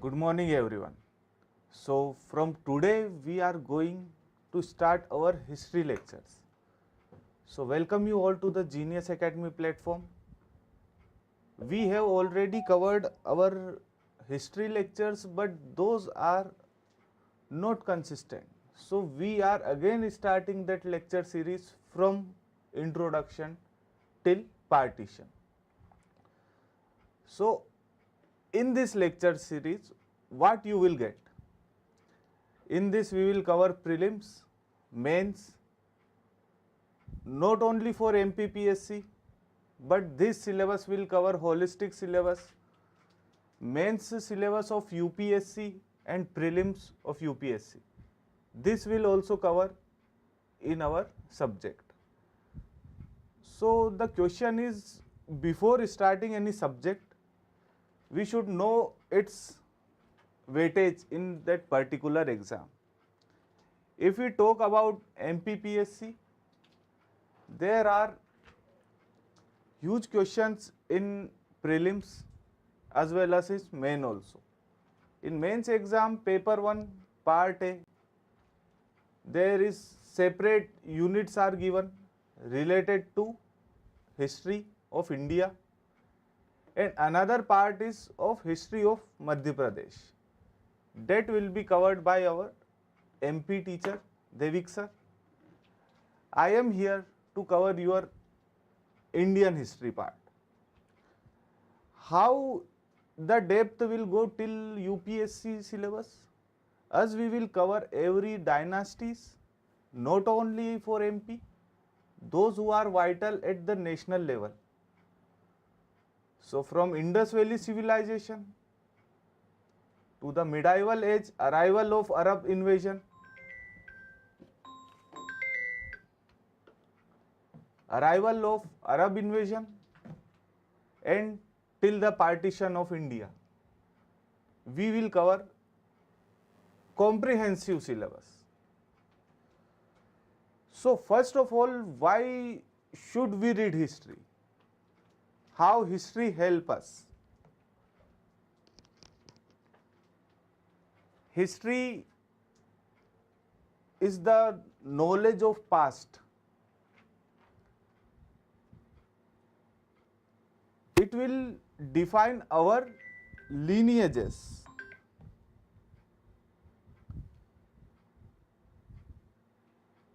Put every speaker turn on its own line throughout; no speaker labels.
Good morning everyone. So from today we are going to start our history lectures. So welcome you all to the Genius Academy platform. We have already covered our history lectures, but those are not consistent. So we are again starting that lecture series from introduction till partition. So in this lecture series, what you will get? In this we will cover prelims, mains, not only for MPPSC, but this syllabus will cover holistic syllabus, mains syllabus of UPSC and prelims of UPSC. This will also cover in our subject. So the question is, before starting any subject, we should know its weightage in that particular exam. If we talk about MPPSC, there are huge questions in prelims as well as its main also. In mains exam, paper 1, part A, there is separate units are given related to history of India, and another part is of history of Madhya Pradesh. That will be covered by our MP teacher Devik sir. I am here to cover your Indian history part. How the depth will go till UPSC syllabus? As we will cover every dynasties, not only for MP, those who are vital at the national level. So from Indus Valley civilization to the medieval age, arrival of Arab invasion, and till the partition of India, we will cover comprehensive syllabus. So first of all, why should we read history? How history help us? History is the knowledge of past. It will define our lineages.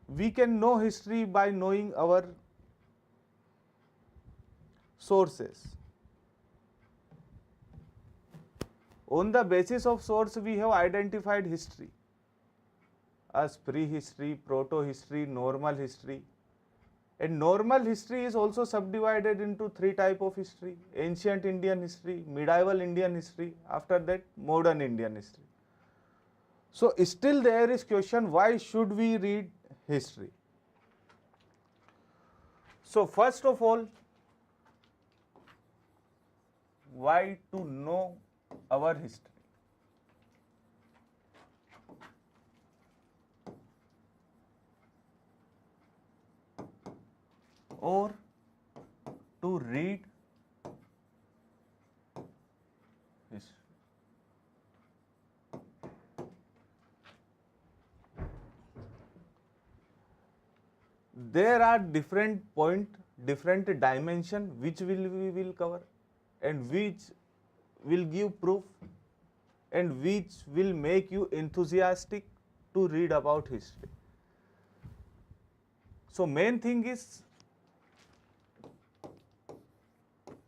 We can know history by knowing our sources. On the basis of source, we have identified history as prehistory, proto-history, normal history. And normal history is also subdivided into 3 types of history: ancient Indian history, medieval Indian history, after that modern Indian history. So still there is question, why should we read history? So first of all, why to know our history? Or to read history. There are different points, different dimension which we will cover, and which will give proof, and which will make you enthusiastic to read about history. So main thing is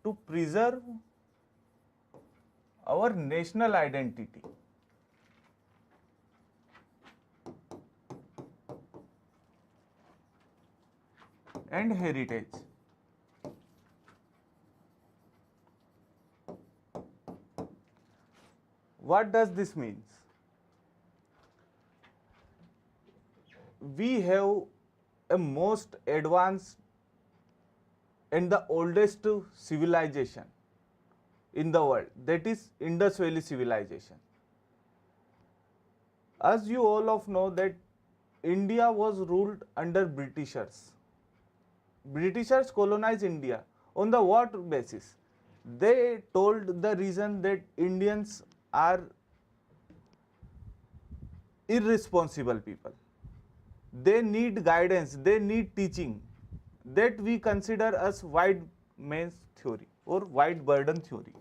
to preserve our national identity. And heritage. What does this mean? We have a most advanced and the oldest civilization in the world, that is Indus Valley civilization. As you all of know that India was ruled under Britishers. Britishers colonized India. On the what basis? They told the reason that Indians are irresponsible people. They need guidance, they need teaching. That we consider as wide mains theory or wide burden theory.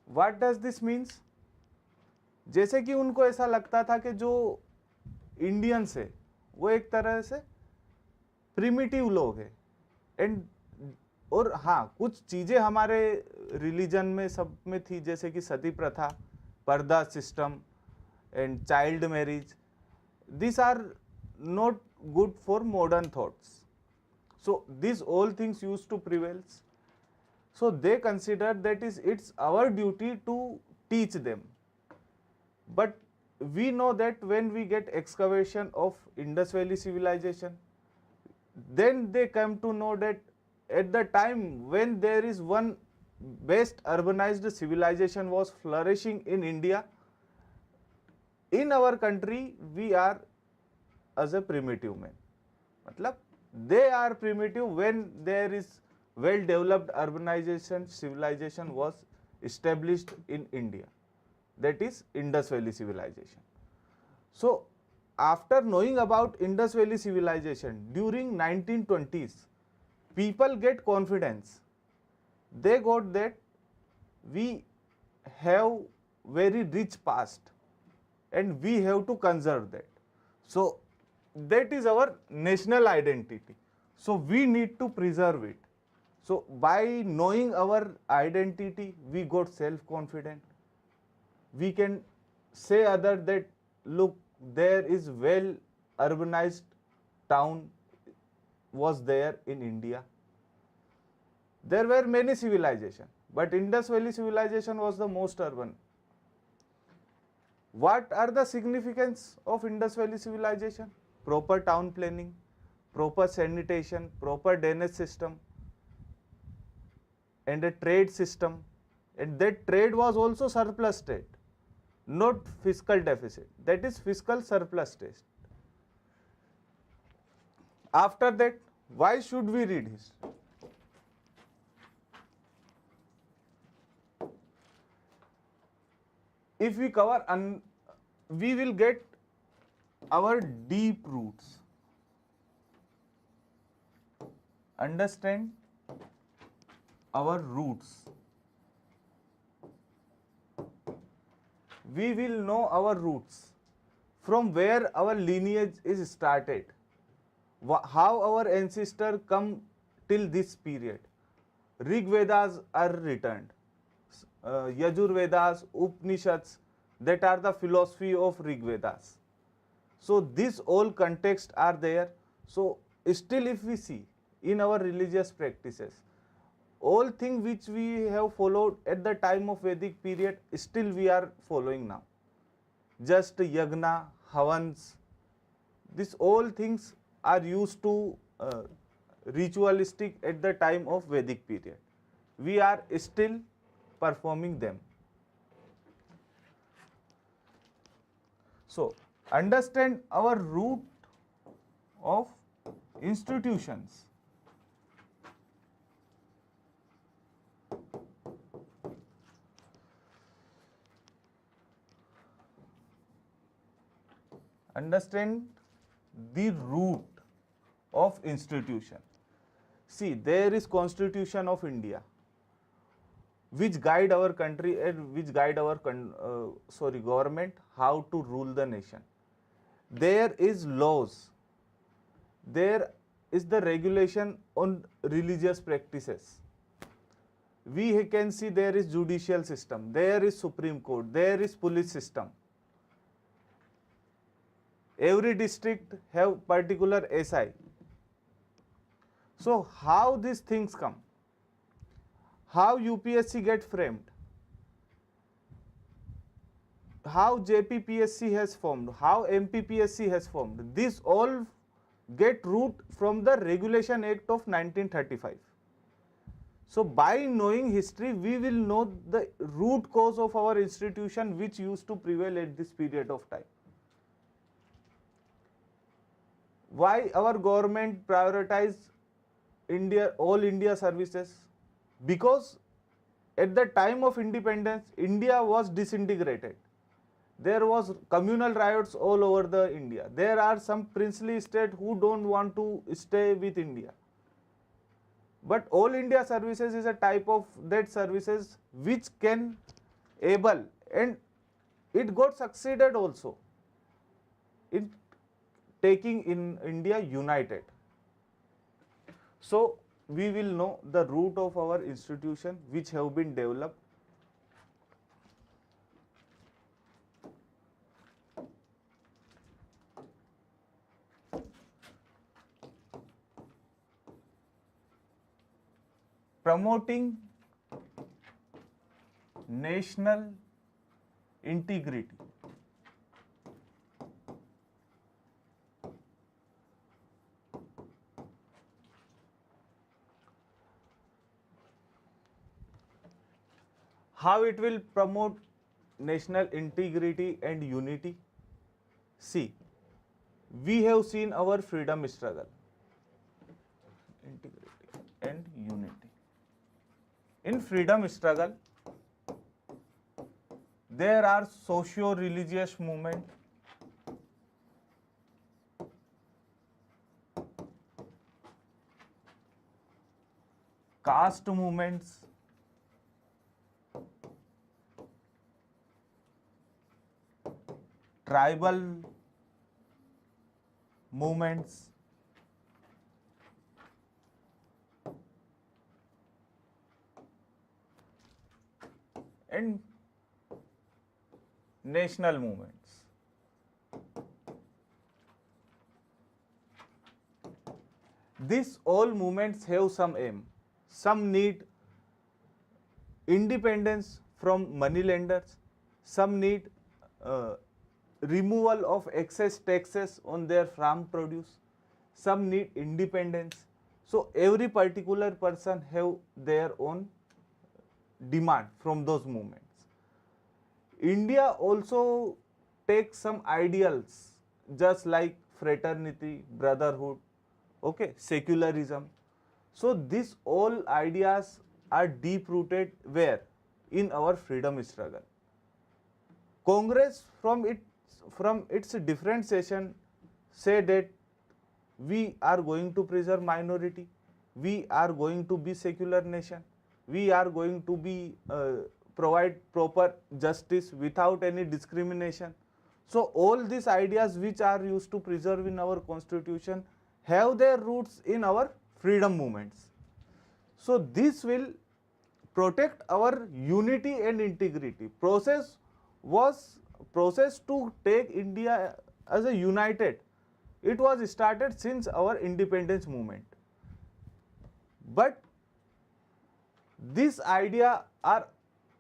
What does this means? जैसे कि उनको ऐसा लगता था कि जो Indians है वो एक तरह से प्रिमिटिव लोग हैं एंड और हाँ कुछ चीज़ें हमारे रिलीजन में सब में थी, जैसे कि sati pratha, purdah system and child marriage. This are not good for modern thoughts. So this all things use to prevails. So they consider that it's our duty to teach them. But we know that when we get excavation of Indus Valley civilization, then they come to know that at the time when there is one best urbanized civilization was flourishing in India, in our country we are as a primitive man. मतलब they are primitive when there is well developed urbanization civilization was established in India, that is Indus Valley civilization. So after knowing about Indus Valley civilization during 1920s, people get confidence. They got that we have very rich past and we have to conserve that. So that is our national identity, so we need to preserve it. So by knowing our identity, we got self-confident. We can say other that look, there is well urbanized town was there in India. There were many civilizations, but Indus Valley civilization was the most urban. What are the significance of Indus Valley civilization? Proper town planning, proper sanitation, proper drainage system, and a trade system, and that trade was also surplus trade, not fiscal deficit, that is fiscal surplus trade. After that, why should we read history? If we cover, we will get our deep roots. Understand our roots. We will know our roots, from where our lineage is started, how our ancestors come till this period. Rig Vedas are returned, Yajur Vedas, Upanishads, that are the philosophy of Rig Vedas. So these all contexts are there. So still if we see in our religious practices, all things which we have followed at the time of Vedic period, still we are following now. Just yagna, havans, these all things are used to ritualistic at the time of Vedic period. We are still performing them. So understand our root of institutions. Understand the root of institution. See, there is Constitution of India, which guide our country and which guide our government how to rule the nation. There is laws. There is the regulation on religious practices. We can see there is judicial system, there is Supreme Court, there is police system. Every district have particular SI. So how these things come? How UPSC get framed? How JPPSC has formed? How MPPSC has formed? These all get root from the Regulation Act of 1935. So by knowing history, we will know the root cause of our institution which used to prevail at this period of time. Why our government prioritize all India services, because at the time of independence, India was disintegrated. There was communal riots all over the India. There are some princely states who don't want to stay with India. But all India services is a type of that services which can able, and it got succeeded also in taking in India united. So we will know the root of our institution which have been developed. Promoting national integrity. How it will promote national integrity and unity? See, we have seen our freedom struggle. Integrity and unity. In freedom struggle, there are socio-religious movement, caste movements, tribal movements, and national movements. These all movements have some aim. Some need independence from money lenders. Some need removal of excess taxes on their farm produce. Some need independence. So every particular person have their own demand from those movements. India also takes some ideals just like fraternity, brotherhood, okay, secularism. So these all ideas are deep rooted where? In our freedom struggle. Congress from its differentiation say that we are going to preserve minority, we are going to be secular nation, we are going to be provide proper justice without any discrimination. So all these ideas which are used to preserve in our constitution have their roots in our freedom movements. So this will protect our unity and integrity. Process to take India as a united. It was started since our independence movement. But these ideas are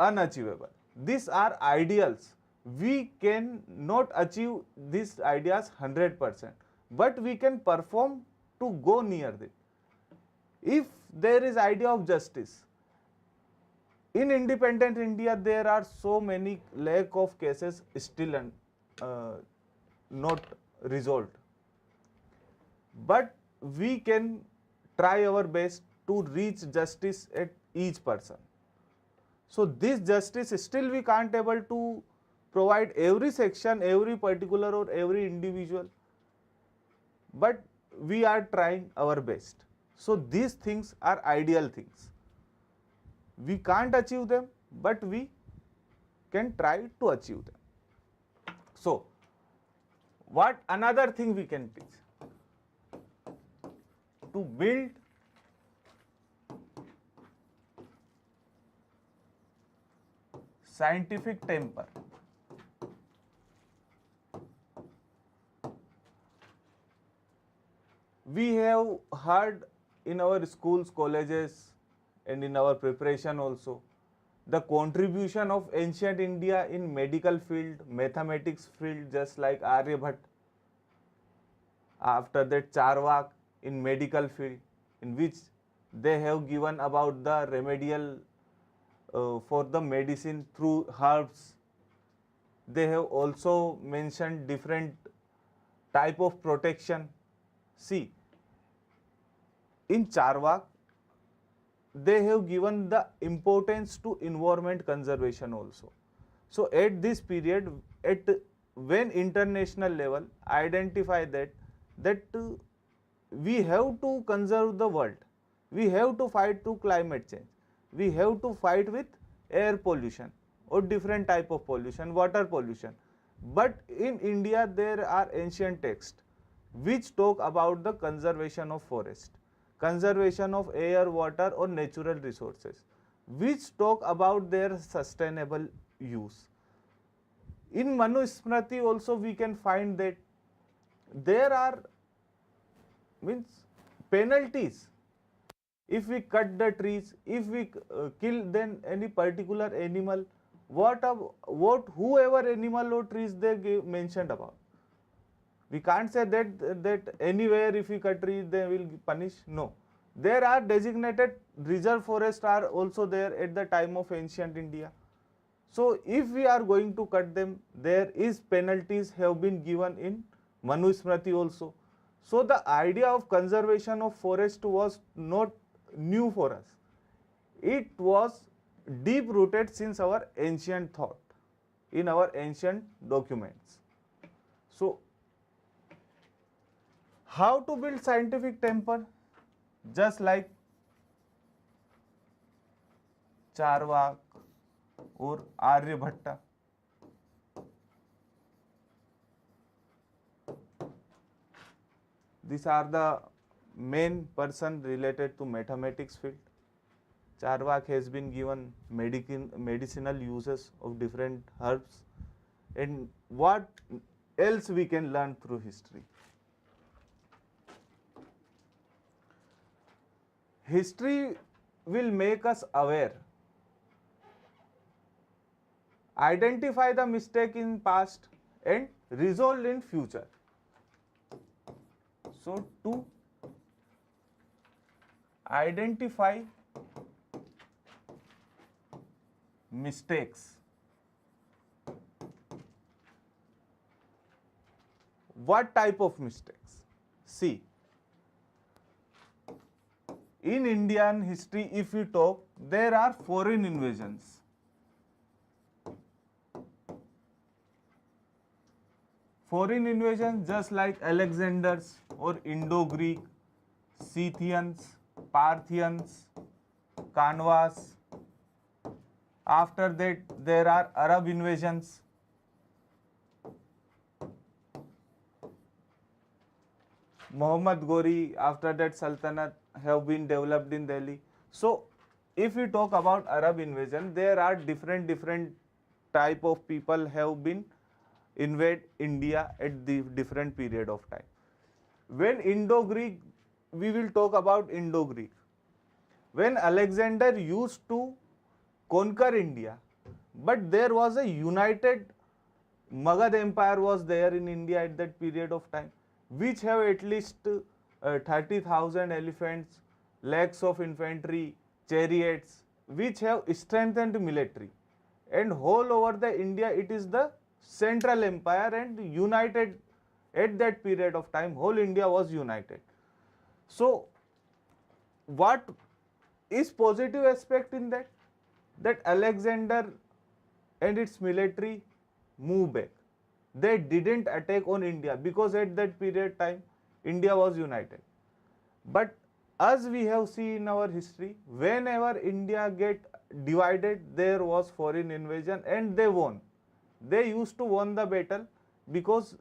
unachievable. These are ideals. We cannot achieve these ideas 100%, but we can perform to go near it. If there is idea of justice, in independent India there are so many lack of cases still not resolved. But we can try our best to reach justice at each person. So this justice still we can't able to provide every section, every particular or every individual, but we are trying our best. So these things are ideal things. We can't achieve them, but we can try to achieve them. So what another thing we can teach? To build scientific temper. We have heard in our schools, colleges, and in our preparation also, the contribution of ancient India in medical field, mathematics field, just like Aryabhatta. After that, Charvak in medical field, in which they have given about the remedial for the medicine through herbs. They have also mentioned different type of protection. See, in Charvak, they have given the importance to environment conservation also. So at this period, at when international level identify that we have to conserve the world, we have to fight to climate change, we have to fight with air pollution or different type of pollution, water pollution. But in India there are ancient texts which talk about the conservation of forest, conservation of air, water or natural resources, which talk about their sustainable use. In Manusmriti also we can find that there are means penalties if we cut the trees, if we kill then any particular animal, what whoever animal or trees they mentioned about. We can't say that anywhere if we cut trees they will punish. No, there are designated reserve forests are also there at the time of ancient India. So if we are going to cut them, there is penalties have been given in Manusmriti also. So the idea of conservation of forest was not new for us. It was deep rooted since our ancient thought, in our ancient documents. So how to build scientific temple? Just like Charvak or Aryabhatta. These are the main person related to mathematics field. Charvak has been given medicinal uses of different herbs, and what else we can learn through history. History will make us aware, identify the mistake in past and resolve in future. So to identify mistakes, what type of mistakes? See, in Indian history, if we talk, there are foreign invasions. Foreign invasions just like Alexanders or Indo-Greek, Scythians, Parthians, Kanvas. After that, there are Arab invasions. Muhammad Ghori, after that Sultanate have been developed in Delhi. So if we talk about Arab invasion, there are different type of people have been invade India at the different period of time. When Indo-Greek, we will talk about Indo-Greek. When Alexander used to conquer India, but there was a united Magad Empire was there in India at that period of time, which have at least 30,000 elephants, lakhs of infantry, chariots, which have strengthened military. And whole over the India, it is the central empire and united at that period of time, whole India was united. So what is positive aspect in that? That Alexander and its military move back. They didn't attack on India because at that period time India was united. But as we have seen in our history, whenever India get divided, there was foreign invasion and they won. They used to win the battle because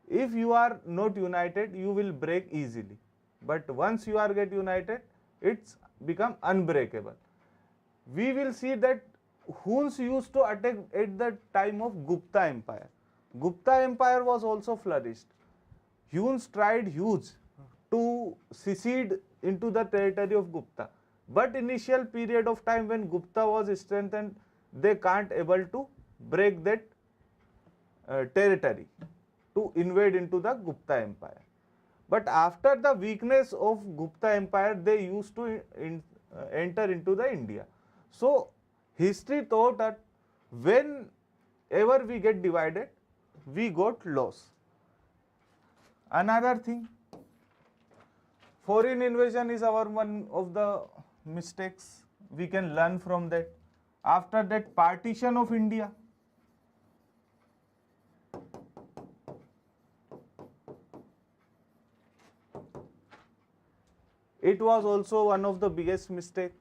if you are not united, you will break easily. But once you are get united, it's become unbreakable. We will see that Huns used to attack at the time of Gupta Empire. Gupta Empire was also flourished. Huns tried huge to secede into the territory of Gupta. But initial period of time when Gupta was strengthened, they can't able to break that territory to invade into the Gupta Empire. But after the weakness of Gupta Empire, they used to enter into the India. So history taught that whenever we get divided, we got loss. Another thing, Foreign invasion is our one of the mistakes. We can learn from that. After that, partition of India. It was also one of the biggest mistake,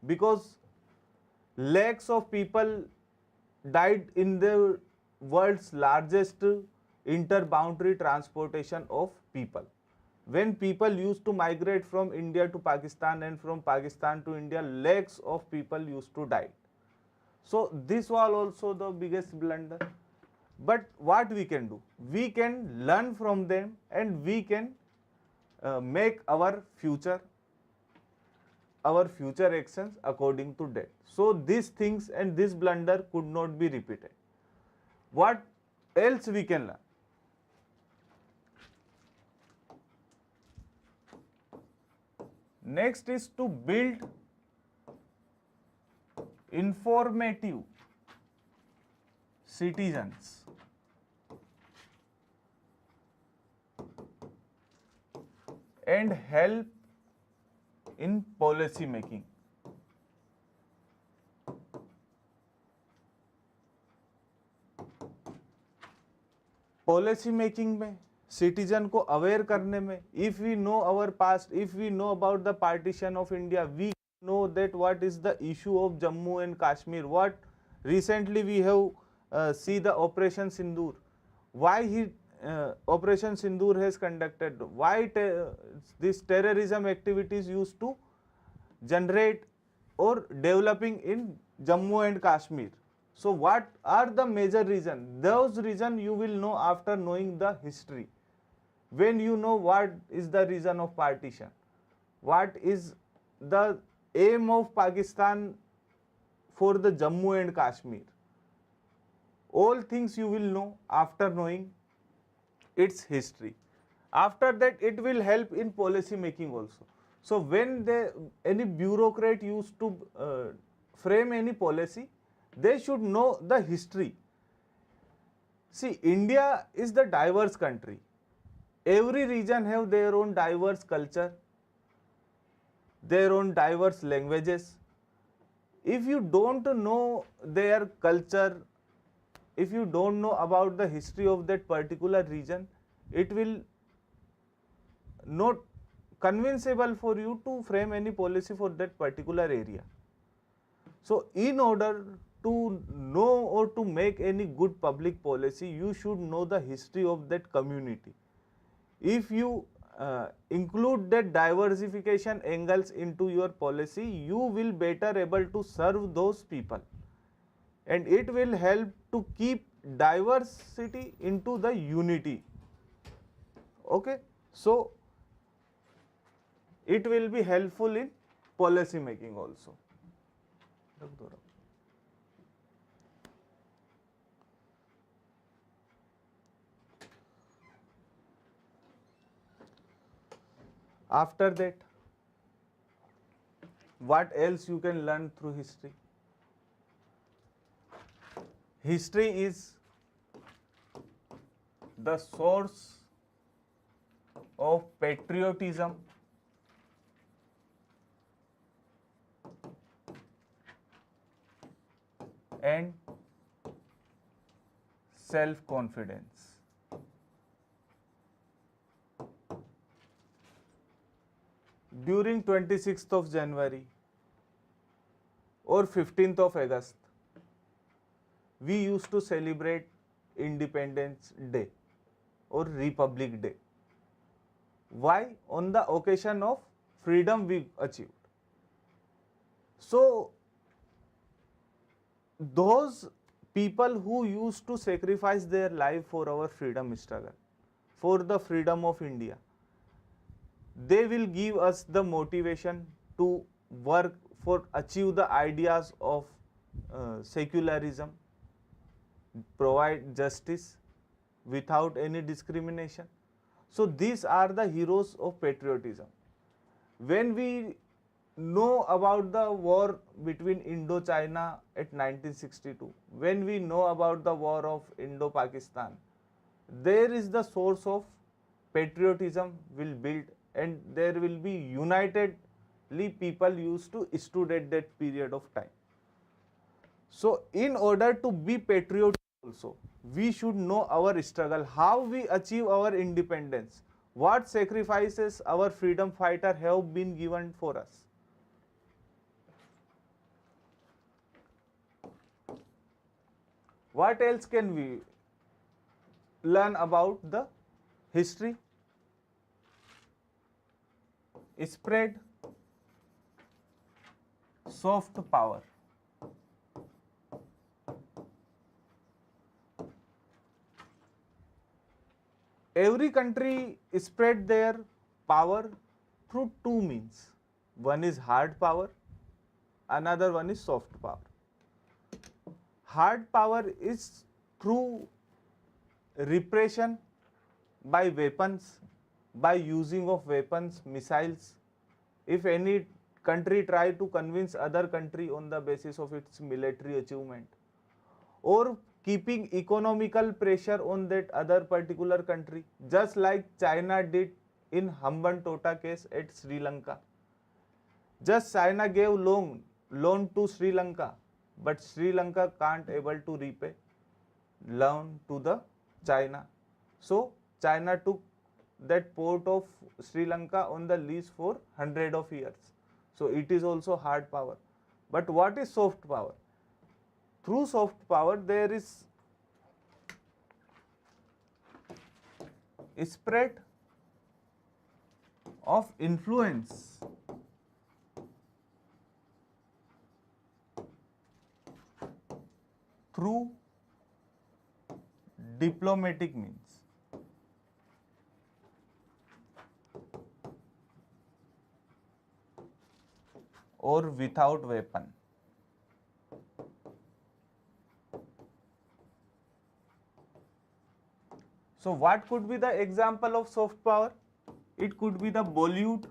because lakhs of people died in the world's largest inter-boundary transportation of people. When people used to migrate from India to Pakistan and from Pakistan to India, lakhs of people used to die. So this was also the biggest blunder. But what we can do? We can learn from them and we can make our future actions according to that. So these things and this blunder could not be repeated. What else we can learn? Next is to build informative citizens. And help in policy making. Policy making में, citizen को aware करने में, if we know our past, if we know about the partition of India, we know that what is the issue of Jammu and Kashmir, what recently we have see the Operation Sindoor, why Operation Sindoor has conducted, why this terrorism activities used to generate or developing in Jammu and Kashmir. So what are the major reasons? Those reasons you will know after knowing the history. When you know what is the reason of partition, what is the aim of Pakistan for the Jammu and Kashmir, all things you will know after knowing its history. After that, it will help in policy making also. So when any bureaucrat used to frame any policy, they should know the history. See, India is the diverse country. Every region have their own diverse culture, their own diverse languages. If you don't know their culture, if you don't know about the history of that particular region, it will not convincible for you to frame any policy for that particular area. So in order to know or to make any good public policy, you should know the history of that community. If you include that diversification angles into your policy, you will better able to serve those people, and it will help to keep diversity into the unity. Okay, so it will be helpful in policy making also. After that, what else you can learn through history? History is the source of patriotism and self-confidence. During 26th of January or 15th of August, we used to celebrate Independence Day or Republic Day. Why? On the occasion of freedom we achieved. So those people who used to sacrifice their life for our freedom struggle, for the freedom of India, they will give us the motivation to work for achieve the ideas of secularism, provide justice without any discrimination. So these are the heroes of patriotism. When we know about the war between Indo-China at 1962, when we know about the war of Indo-Pakistan, there is the source of patriotism will build and there will be unitedly people used to study that period of time. So in order to be patriotic also, we should know our struggle, how we achieve our independence, what sacrifices our freedom fighter have been given for us. What else can we learn about the history? Spread soft power. Every country spread their power through two means. One is hard power, another one is soft power. Hard power is through repression by weapons, by using of weapons, missiles. If any country try to convince other country on the basis of its military achievement, or keeping economical pressure on that other particular country, just like China did in Hambantota case at Sri Lanka. Just China gave loan to Sri Lanka, but Sri Lanka can't able to repay loan to the China. So China took that port of Sri Lanka on the lease for 100 of years. So it is also hard power. But what is soft power? Through soft power there is spread of influence through diplomatic means. Or without weapon. So what could be the example of soft power? It could be the Bollywood.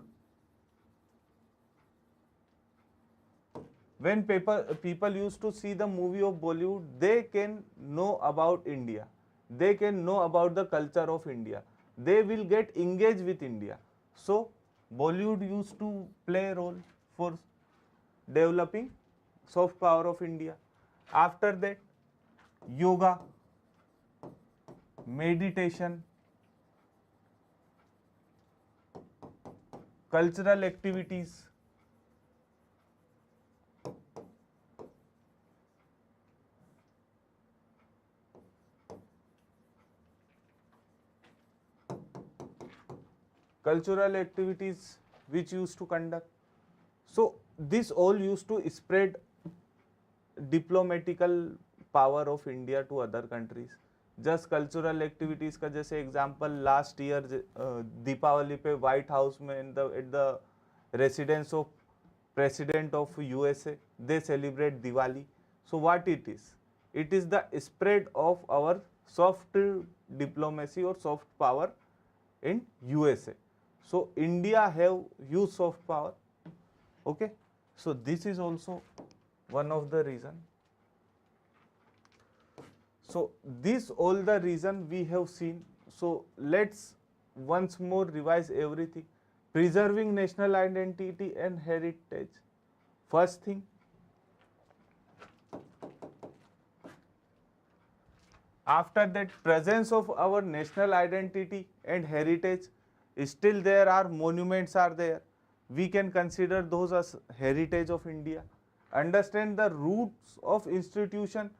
When people used to see the movie of Bollywood, they can know about India. They can know about the culture of India. They will get engaged with India. So Bollywood used to play a role for developing soft power of India. After that, yoga, meditation, cultural activities, which used to conduct. So this all used to spread diplomatical power of India to other countries. Just cultural activities का जैसे example last year Deepawali पे White House में at the residence of President of USA they celebrate Diwali. So what it is? It is the spread of our soft diplomacy or soft power in USA. So India have huge soft power. Okay, so this is also one of the reason. So this all the reason we have seen. So let's once more revise everything. Preserving national identity and heritage. First thing, after that presence of our national identity and heritage, still there are monuments are there. We can consider those as heritage of India. Understand the roots of institution,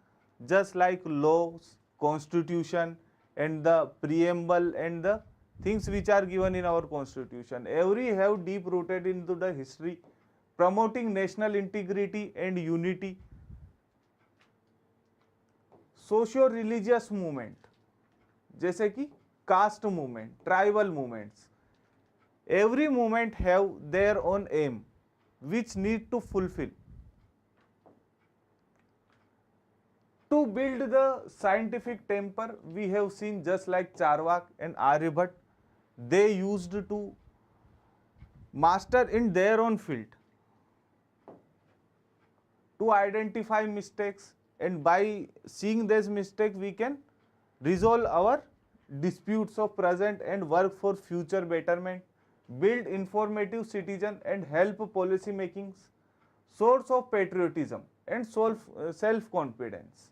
just like laws, constitution, and the preamble and the things which are given in our constitution. Every have deep rooted into the history, promoting national integrity and unity. Socio-religious movement, जैसे कि caste movement, tribal movements. Every movement have their own aim, which need to fulfill. To build the scientific temper, we have seen just like Charvak and Aryabhat, they used to master in their own field to identify mistakes, and by seeing this mistake we can resolve our disputes of present and work for future betterment. build informative citizen and help policy makings, source of patriotism and self-confidence.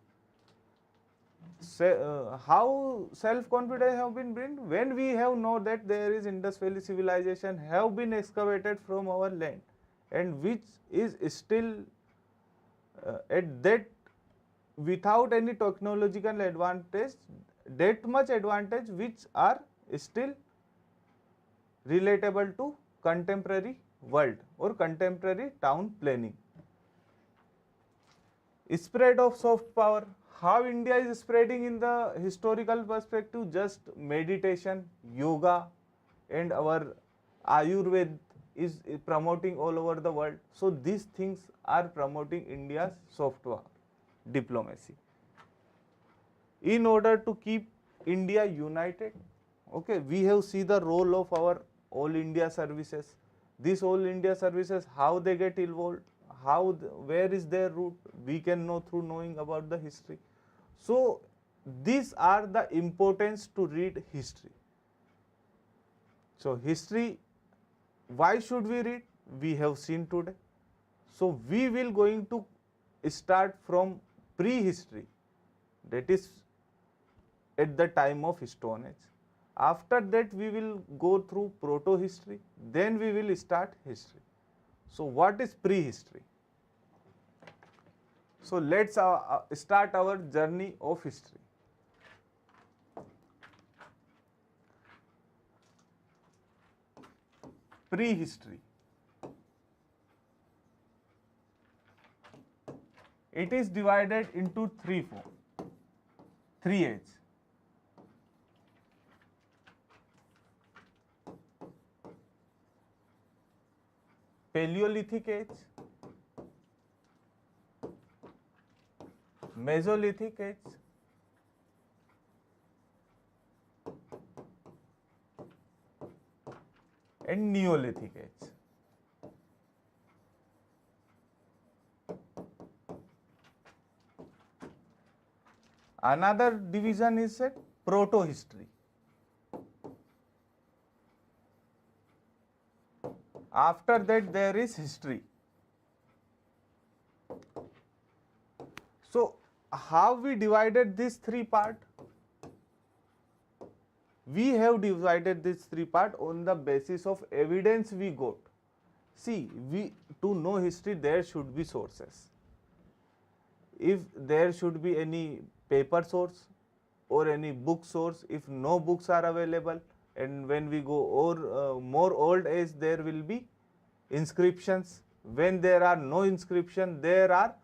How self-confidence have been built? When we have know that there is Indus Valley civilization have been excavated from our land and which is still at that without any technological advantage, that much advantage which are still relatable to contemporary world or contemporary town planning. Spread of soft power. How India is spreading in the historical perspective? Just meditation, yoga and our Ayurveda is promoting all over the world. So these things are promoting India's soft power diplomacy. In order to keep India united, okay, we have seen the role of our All India services. These All India services, how they get involved, where is their root, we can know through knowing about the history. So these are the importance to read history. So history, why should we read? We have seen today. So we will going to start from prehistory, that is at the time of Stone Age. After that we will go through proto-history, then we will start history. So what is prehistory? So let's start our journey of history. Prehistory. It is divided into three ages. Paleolithic age, Mesolithic age, and Neolithic age. Another division is a proto-history. After that there is history. So how we divided these three parts? We have divided these three parts on the basis of evidence we got. See, to know history there should be sources. If there should be any paper source or any book source, if no books are available, and when we go or more old age, there will be inscriptions. When there are no inscription, there are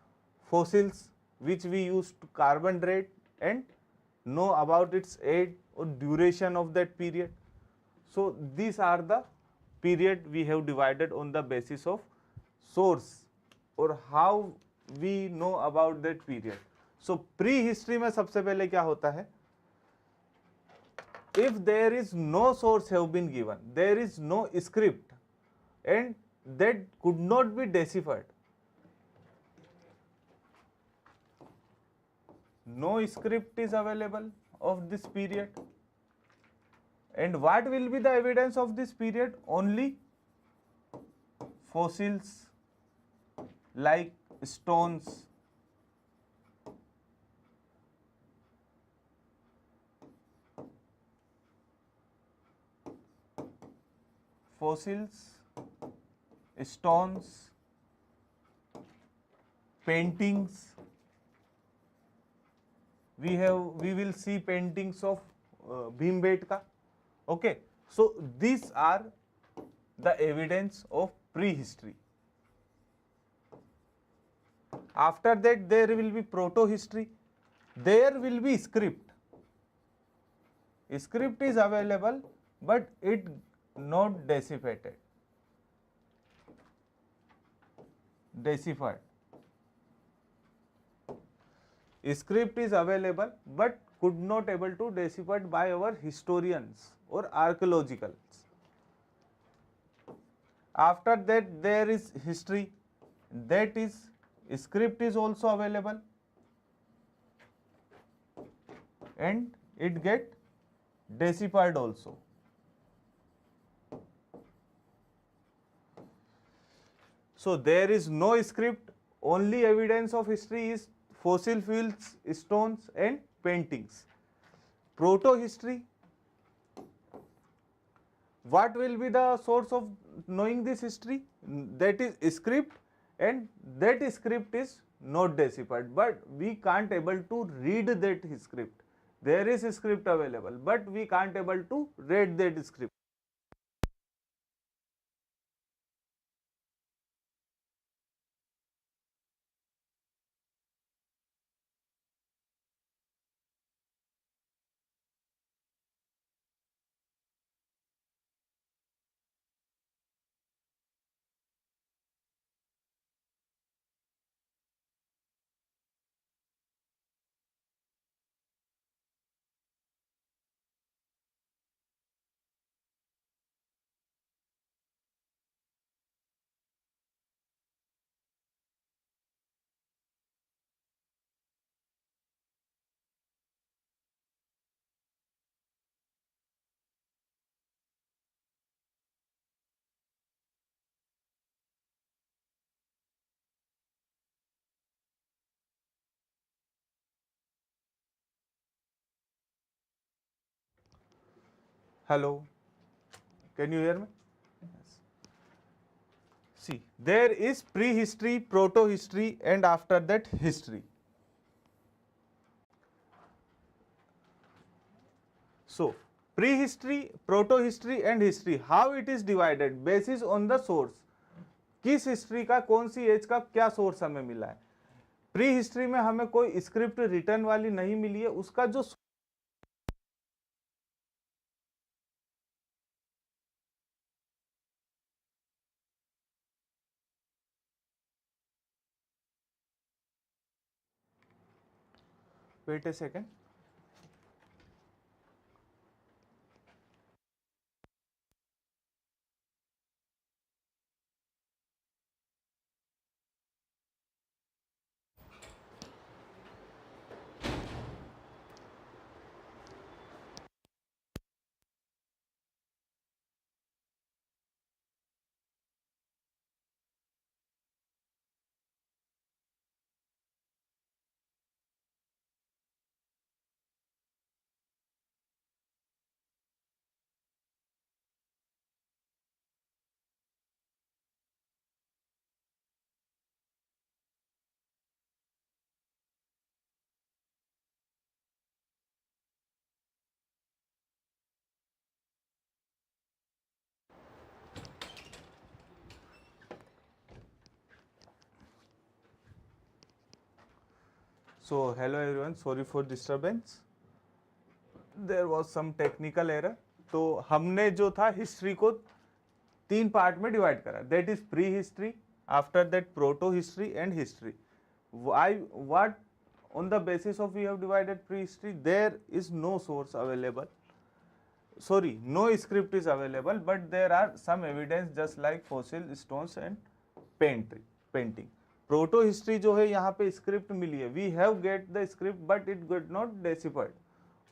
fossils which we use to carbon date and know about its age or duration of that period. So these are the period we have divided on the basis of source or how we know about that period. So prehistory में सबसे पहले क्या होता है? If there is no source have been given, there is no script and that could not be deciphered. No script is available of this period. And what will be the evidence of this period? Only fossils like stones, stones, paintings. We will see paintings of Bhimbetka. Okay, so these are the evidence of prehistory. After that there will be proto-history. There will be script. Script is available but it not deciphered. Script is available but could not able to deciphered by our historians or archaeologicals. After that there is history, that is script is also available and it get deciphered also. So there is no script, only evidence of history is fossil fuels, stones and paintings. Proto history, what will be the source of knowing this history? That is script, and that script is not deciphered, but we can't able to read that script. There is a script available, but we can't able to read that script. Hello, can you hear me? Yes. See, there is prehistory, proto-history, and after that history. So, prehistory, proto-history and history, how it is divided? Basis on the source. किस history का, कौन सी as का क्या source हमें मिला है? Pre history में हमें कोई स्क्रिप्ट रिटर्न वाली नहीं मिली है, उसका जो wait A second. So hello everyone, sorry for disturbance. There was some technical error. तो हमने जो था हिस्ट्री को तीन पार्ट में डिवाइड करा. That is pre history, after that proto history and history. Why, what, on the basis of we have divided prehistory? There is no source available, sorry, no script is available, but there are some evidence just like fossil stones and painting. Proto history जो है यहाँ पे script मिली है, we have get the script but it get not deciphered,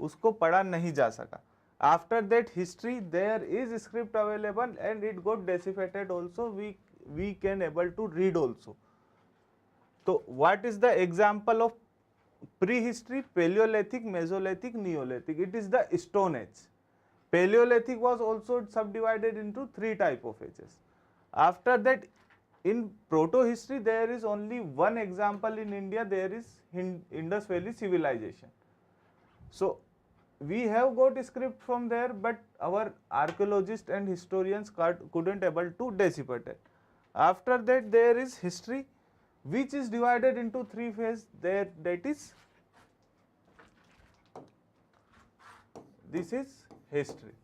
उसको पढ़ा नहीं जा सका. After that history there is script available and it got deciphered also, we can able to read also. तो what is the example of pre history? Paleolithic, mesolithic, neolithic. It is the stone age. Paleolithic was also subdivided into three type of ages. After that, in proto-history, there is only one example in India. There is Indus Valley civilization. So we have got script from there, but our archaeologists and historians couldn't able to decipher it. After that, there is history, which is divided into three phases. That is, this is history.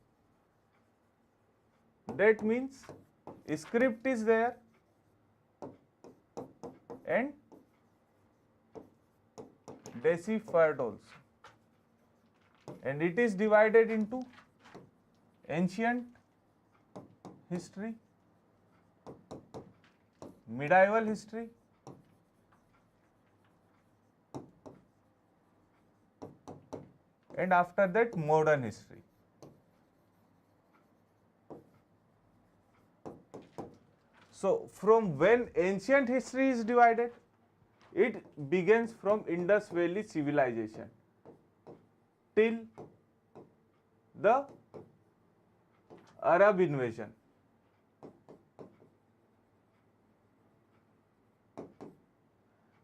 That means script is there and deciphered also, and it is divided into ancient history, medieval history, and after that modern history. So from when ancient history is divided, it begins from Indus Valley civilization till the Arab invasion.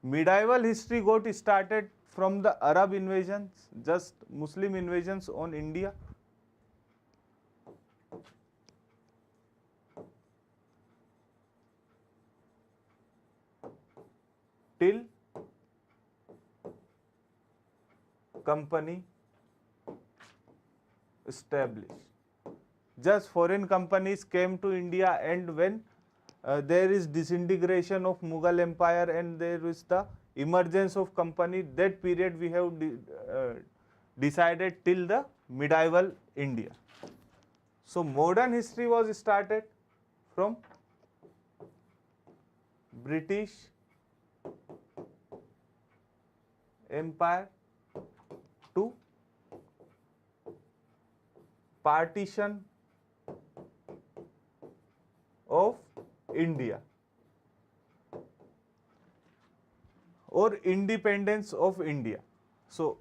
Medieval history got started from the Arab invasions, just Muslim invasions on India. Till company established. Just foreign companies came to India, and when there is disintegration of Mughal Empire and there is the emergence of company, that period we have decided till the medieval India. So modern history was started from British Empire to partition of India or independence of India. So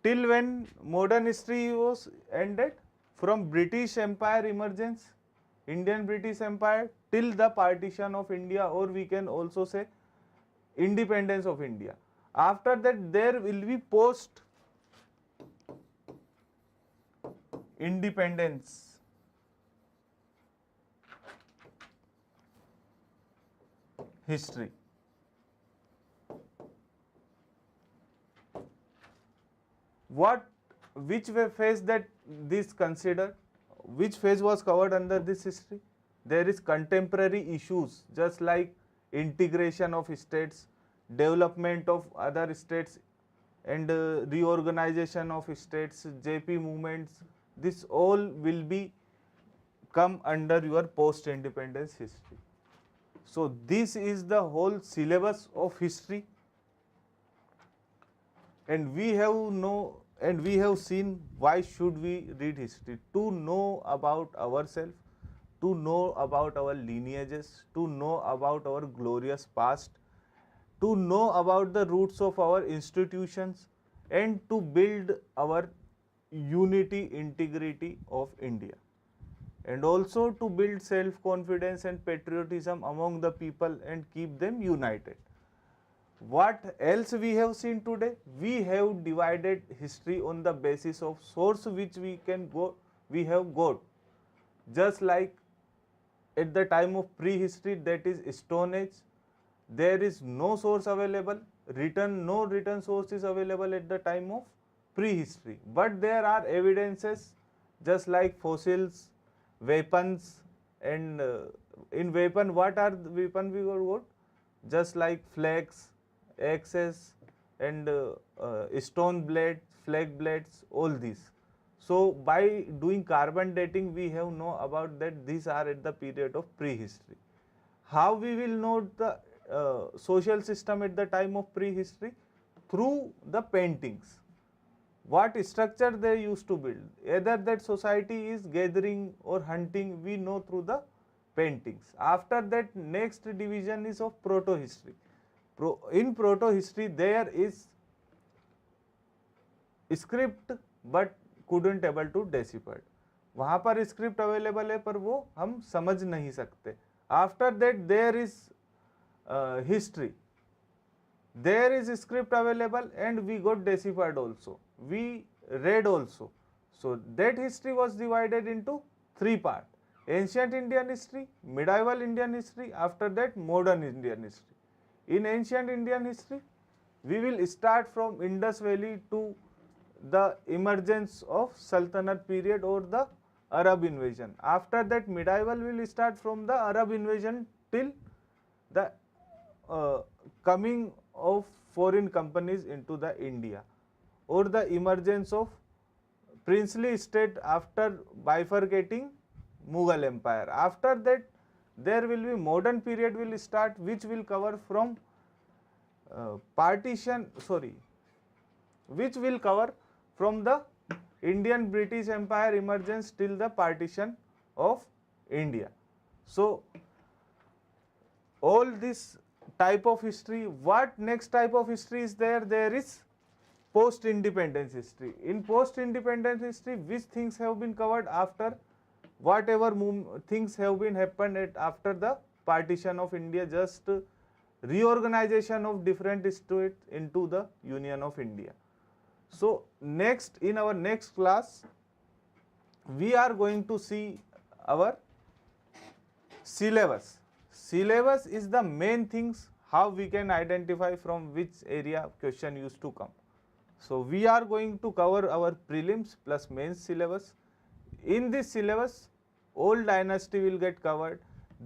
till when modern history was ended, from British Empire emergence, Indian British Empire, till the partition of India, or we can also say independence of India. After that there will be post independence history. Which phase that this considered? Which phase was covered under this history? There is contemporary issues, just like integration of states, development of other states, and reorganization of states, JP movements. This all will be come under your post-independence history. So this is the whole syllabus of history, and we have seen why should we read history: to know about ourselves, to know about our lineages, to know about our glorious past, to know about the roots of our institutions, and to build our unity, integrity of India, and also to build self-confidence and patriotism among the people and keep them united. What else we have seen today? We have divided history on the basis of source which we have got. Just like at the time of prehistory, that is Stone Age, there is no source available, no written source is available at the time of prehistory. But there are evidences just like fossils, weapons, and in weapon, what are the weapon we got? Just like flags, axes, and stone blades, flag blades, all these. So by doing carbon dating, we have know about that these are at the period of prehistory. How we will know the social system at the time of prehistory? Through the paintings. What structure they used to build, either that society is gathering or hunting, we know through the paintings. After that, next division is of proto-history. In proto-history, there is script but couldn't able to decipher. वहाँ पर script available है पर वो हम समझ नहीं सकते. After that, there is history. There is script available and we got deciphered also. We read also. So that history was divided into three parts: ancient Indian history, medieval Indian history, after that modern Indian history. In ancient Indian history, we will start from Indus Valley to the emergence of Sultanate period or the Arab invasion. After that, medieval will start from the Arab invasion till the coming of foreign companies into the India, or the emergence of princely state after bifurcating Mughal Empire. After that, there will be modern period will start, which will cover from which will cover from the Indian British Empire emergence till the partition of India. So all this type of history. What next type of history is there? There is post-independence history. In post-independence history, which things have been covered after whatever things have been happened after the partition of India, just reorganization of different states into the Union of India. So next, in our next class, we are going to see our syllabus. Syllabus is the main things how we can identify from which area question used to come. So we are going to cover our prelims plus mains syllabus. In this syllabus, old dynasty will get covered.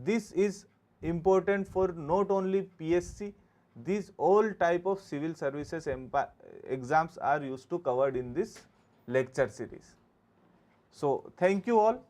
This is important for not only PSC, these all type of civil services exams are used to covered in this lecture series. So thank you all.